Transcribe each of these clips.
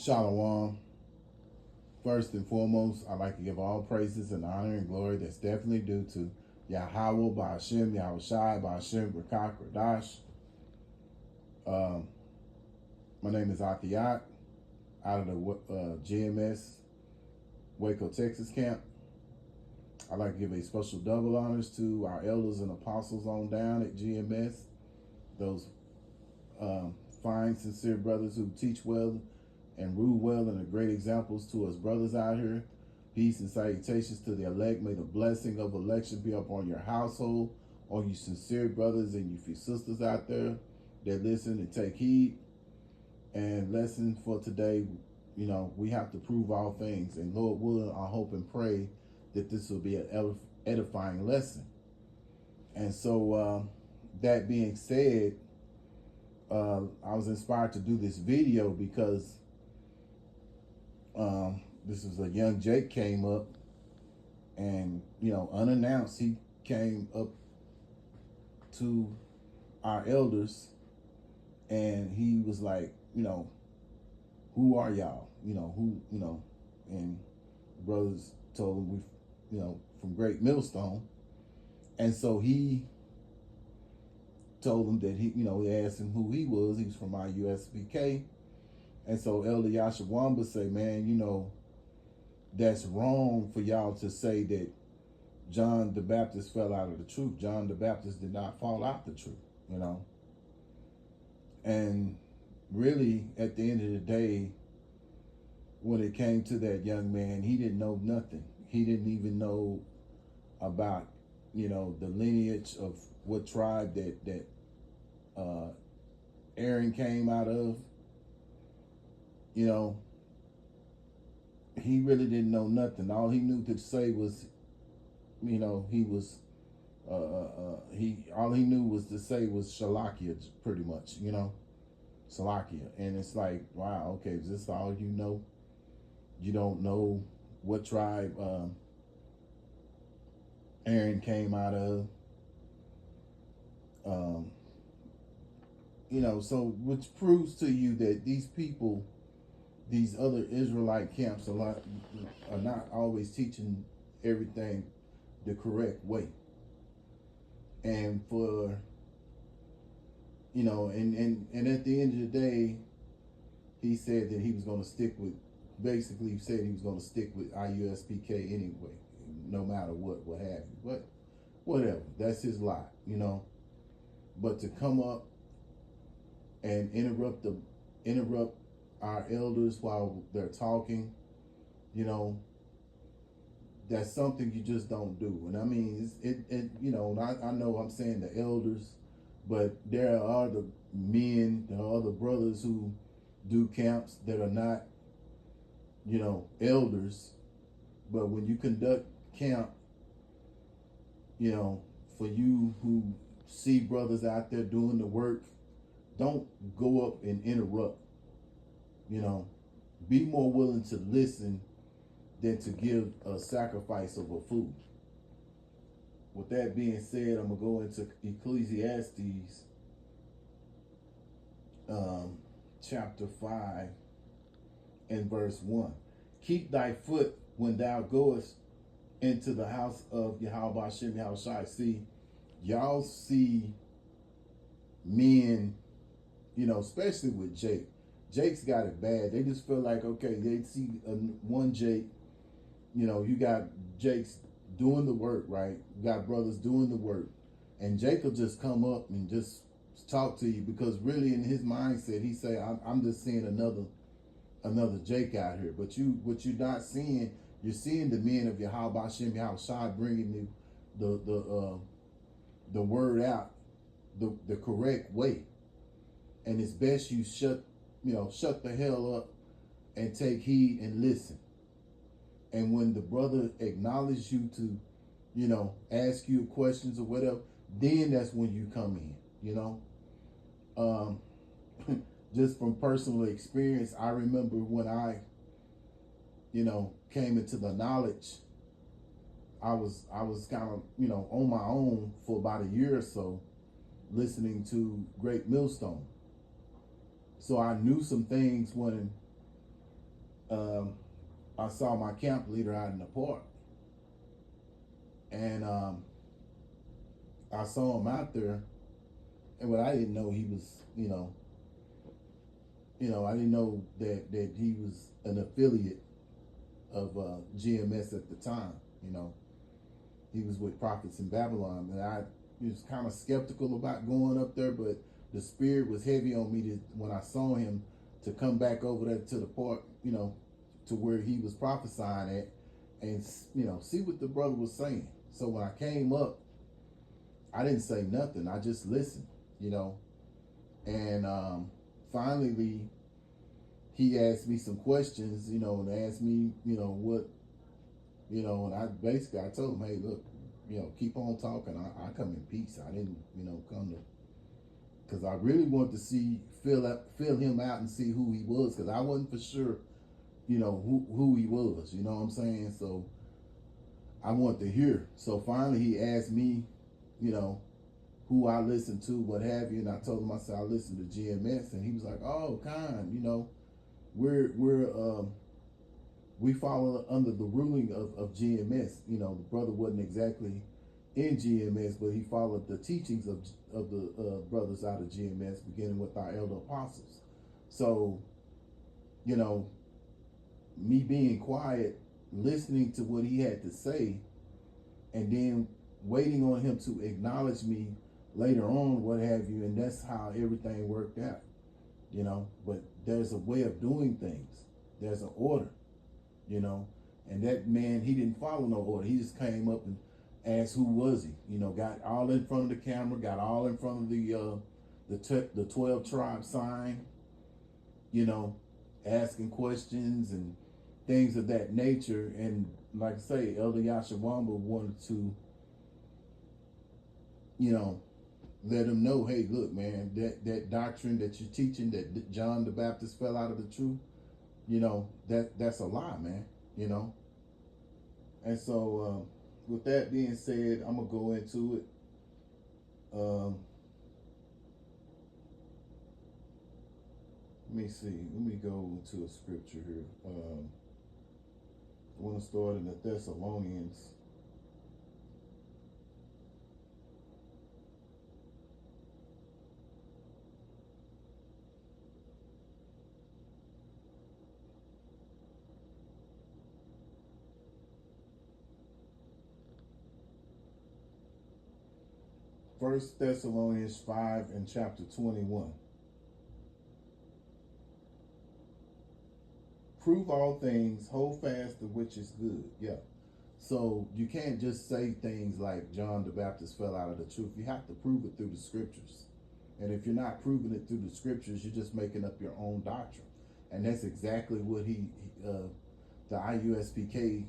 Shalom. First and foremost, I'd like to give all praises and honor and glory that's definitely due to Yahweh, Ba'ashem, Yahushai, Ba'ashem, Rakak, Radash. Um, my name is Atiyat, out of the GMS Waco, Texas camp. I'd like to give a special double honors to our elders and apostles on down at GMS, those fine, sincere brothers who teach well and rule well and are great examples to us brothers out here. Peace and salutations to the elect. May the blessing of election be upon your household, on you sincere brothers and you few sisters out there that listen and take heed. And lesson for today, we have to prove all things. And Lord willing, I hope and pray that this will be an edifying lesson. And so that being said, I was inspired to do this video because this was a young Jake came up and, unannounced, he came up to our elders and he was like, who are y'all? And brothers told him from Great Millstone. And so he told him that he asked him who he was. He was from our USBK. And so Elder Yashawamba say, man, that's wrong for y'all to say that John the Baptist fell out of the truth. John the Baptist did not fall out the truth, And really, at the end of the day, when it came to that young man, he didn't know nothing. He didn't even know about, the lineage of what tribe that Aaron came out of. He really didn't know nothing. All he knew to say was, he was, all he knew was to say was Shalakia, pretty much, Shalakia. And it's like, wow, okay, is this all you know? You don't know what tribe Aaron came out of. So which proves to you that these people, these other Israelite camps are not always teaching everything the correct way. And for, and at the end of the day, he said that he was going to stick with, basically he said he was going to stick with IUSPK anyway, no matter what have you. But whatever, that's his lot, But to come up and interrupt our elders while they're talking, that's something you just don't do. And I mean, I know I'm saying the elders, but there are the men, there are other brothers who do camps that are not, elders. But when you conduct camp, for you who see brothers out there doing the work, don't go up and interrupt. Be more willing to listen than to give a sacrifice of a food. With that being said, I'm going to go into Ecclesiastes chapter 5 and verse 1. Keep thy foot when thou goest into the house of Yahweh Hashem Yahushai. See, y'all see men, especially with Jake. Jake's got it bad. They just feel like, okay, they see one Jake, you got Jake's doing the work, right? You got brothers doing the work. And Jake will just come up and just talk to you because really in his mindset, he say, I'm just seeing another Jake out here. But what you're not seeing, you're seeing the men of Yahweh Hashem Yahushai bringing the word out the correct way. And it's best you shut the hell up and take heed and listen. And when the brother acknowledges you to, ask you questions or whatever, then that's when you come in, Just from personal experience, I remember when I, came into the knowledge, I was kind of, on my own for about a year or so, listening to Great Millstone. So I knew some things when um, I saw my camp leader out in the park, and I saw him out there, and I didn't know he was, I didn't know that he was an affiliate of GMS at the time. He was with Prophets in Babylon, and I was kind of skeptical about going up there, but the spirit was heavy on me when I saw him to come back over there to the park, to where he was prophesying at, and see what the brother was saying. So when I came up, I didn't say nothing. I just listened, and finally he asked me some questions, and asked me, what, and I told him, hey, look, keep on talking. I come in peace. I didn't, come to, because I really wanted to feel him out and see who he was, because I wasn't for sure, who he was, you know what I'm saying? So I wanted to hear. So finally he asked me, who I listened to, what have you, and I told him, I said, I listened to GMS, and he was like, oh, we follow under the ruling of GMS. The brother wasn't exactly in GMS, but he followed the teachings of the brothers out of GMS, beginning with our elder apostles. So, me being quiet, listening to what he had to say, and then waiting on him to acknowledge me later on, what have you, and that's how everything worked out. But there's a way of doing things. There's an order, and that man, he didn't follow no order. He just came up and asked who was he, got all in front of the camera, got all in front of the 12 tribe sign, asking questions and things of that nature. And like I say, Elder Yashawamba wanted to, let him know, hey, look, man, that doctrine that you're teaching, that John the Baptist fell out of the truth, that's a lie, man, And so with that being said, I'm going to go into it. Let me see. Let me go to a scripture here. I want to start in the Thessalonians. First Thessalonians 5 and chapter 21. Prove all things, hold fast to which is good. Yeah. So you can't just say things like John the Baptist fell out of the truth. You have to prove it through the scriptures. And if you're not proving it through the scriptures, you're just making up your own doctrine. And that's exactly what the IUSPK,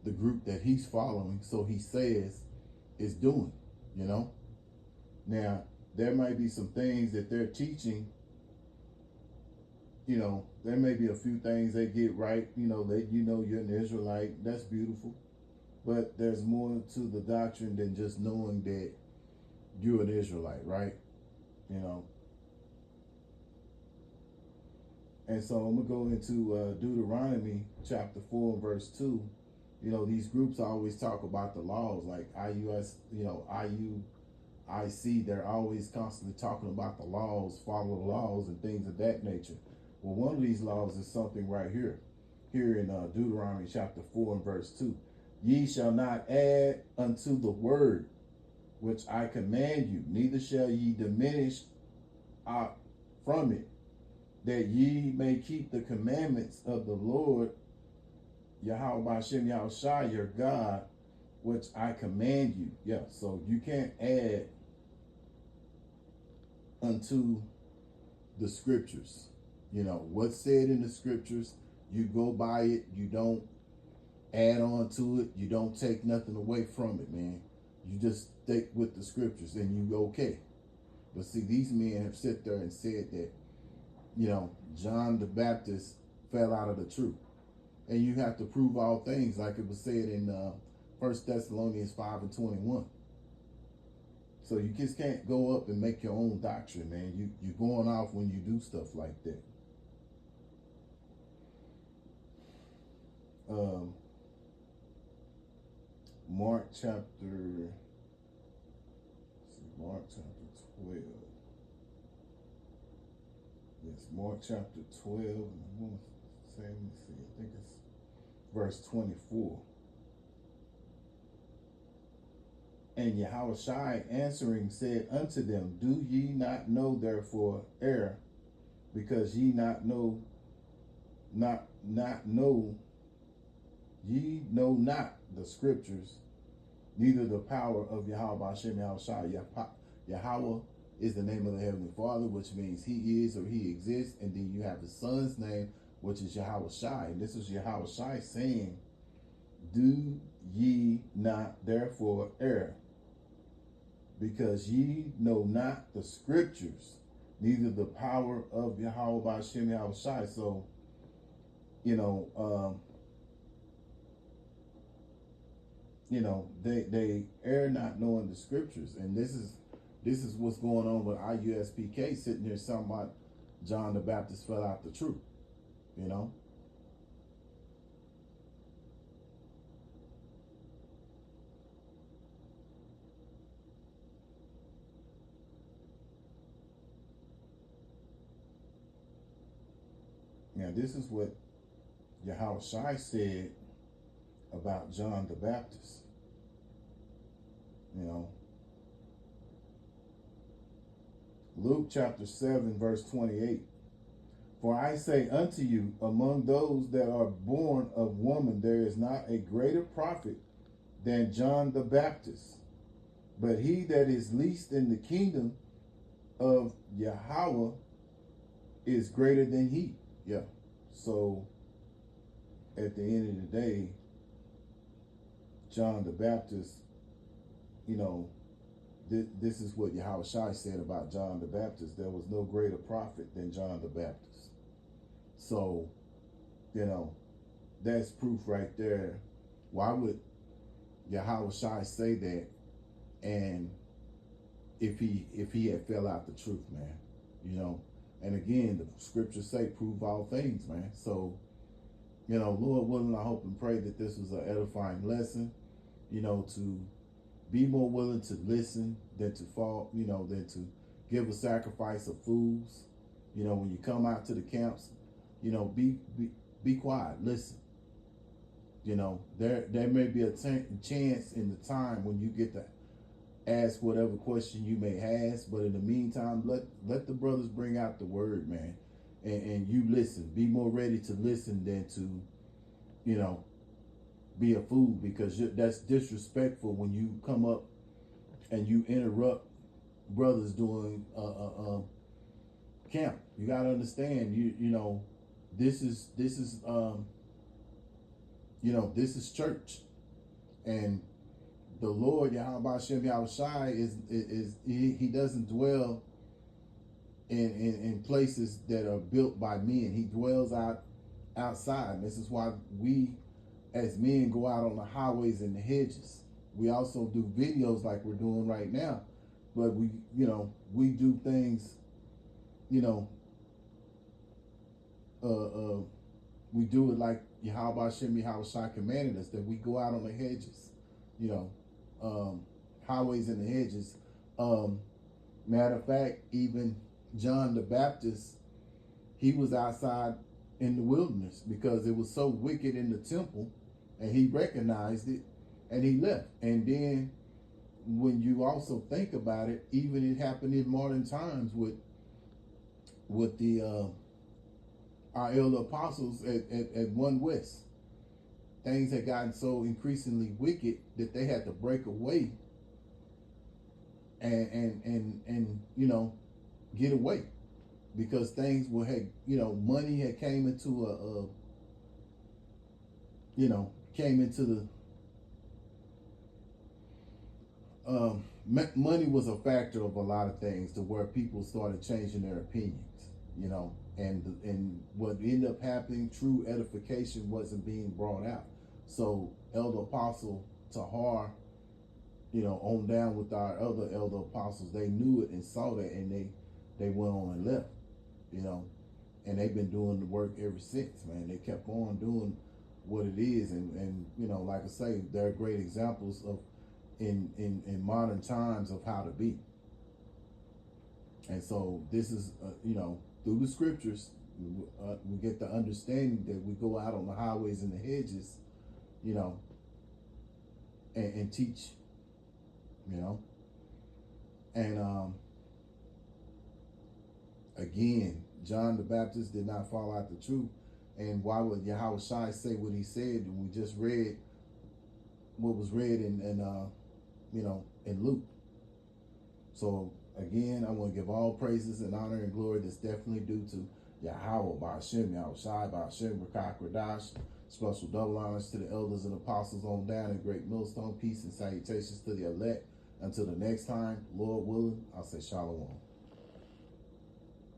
the group that he's following, so he says, is doing, Now, there might be some things that they're teaching, there may be a few things they get right, let you're an Israelite. That's beautiful. But there's more to the doctrine than just knowing that you're an Israelite, right? And so I'm going to go into Deuteronomy chapter 4 and verse 2. These groups always talk about the laws, like IUIC, they're always constantly talking about the laws, follow the laws and things of that nature. Well, one of these laws is something right here in Deuteronomy chapter 4 and verse 2. Ye shall not add unto the word which I command you, neither shall ye diminish from it, that ye may keep the commandments of the Lord, Yahweh B'Shem Yahushua, your God, which I command you. Yeah, so you can't add unto the scriptures. What's said in the scriptures, you go by it. You don't add on to it. You don't take nothing away from it, man. You just stick with the scriptures and you okay. But see, these men have sit there and said that, John the Baptist fell out of the truth. And you have to prove all things, like it was said in 1 Thessalonians 5 and 21. So you just can't go up and make your own doctrine, man. You're going off when you do stuff like that. um, Mark chapter, Mark chapter 12. Yes, Mark chapter 12. And I'm going to say, let me see, I think it's verse 24. And Yahushua answering said unto them, do ye not know therefore err, because ye ye know not the scriptures, neither the power of Yahweh Hashem Yahushua. Yahweh is the name of the Heavenly Father, which means He is or He exists, and then you have the Son's name, which is Yahushua. And this is Yahushua saying, do ye not therefore err, because ye know not the scriptures, neither the power of Yahweh Hashem Yahushua. So, they err not knowing the scriptures, and this is what's going on with IUSPK sitting there talking about John the Baptist fell out the truth, Now this is what Yahushua said about John the Baptist. Luke chapter 7 verse 28. For I say unto you, among those that are born of woman, there is not a greater prophet than John the Baptist. But he that is least in the kingdom of Yahweh is greater than he. Yeah. So at the end of the day, John the Baptist, this is what Yahushua said about John the Baptist. There was no greater prophet than John the Baptist. So, that's proof right there. Why would Yahushua say that? And if he had fell out the truth, man, and again, the scriptures say, prove all things, man. So, Lord willing, I hope and pray that this was an edifying lesson, to be more willing to listen than to fall, than to give a sacrifice of fools. When you come out to the camps, be quiet, listen. There may be a chance in the time when you get to ask whatever question you may ask, but in the meantime, let the brothers bring out the word, man, and you listen. Be more ready to listen than to, be a fool, because that's disrespectful when you come up and you interrupt brothers doing camp. You gotta understand, this is this is church, and the Lord Yahweh Hashem Yahushai is he doesn't dwell in places that are built by men. He dwells outside. This is why we as men go out on the highways and the hedges. We also do videos like we're doing right now, but we do things, we do it like Yahweh Hashem Yahushai commanded us, that we go out on the hedges, highways and the hedges. Matter of fact, even John the Baptist, he was outside in the wilderness because it was so wicked in the temple, and he recognized it and he left. And then when you also think about it, even it happened in modern times with the our elder apostles at One West. Things had gotten so increasingly wicked that they had to break away and get away, because things had, money had came into money was a factor of a lot of things, to where people started changing their opinions, and what ended up happening, true edification wasn't being brought out. So Elder Apostle Tahar, on down with our other elder apostles, they knew it and saw that, and they went on and left, and they've been doing the work ever since, man. They kept on doing what it is. And you know, like I say, there are great examples of in modern times of how to be. And so this is, you know, through the scriptures, we get the understanding that we go out on the highways and the hedges, you know, and teach, you know. And again, John the Baptist did not follow out the truth. And why would Yahushua say what he said? And we just read what was read in you know, in Luke. So again, I want to give all praises and honor and glory that's definitely due to Yahweh, Ba'ashem, Yahushua, Ba'ashem, Rakak, Radash. Special double honors to the elders and apostles on down in Great Millstone. Peace and salutations to the elect. Until the next time, Lord willing, I'll say Shalom.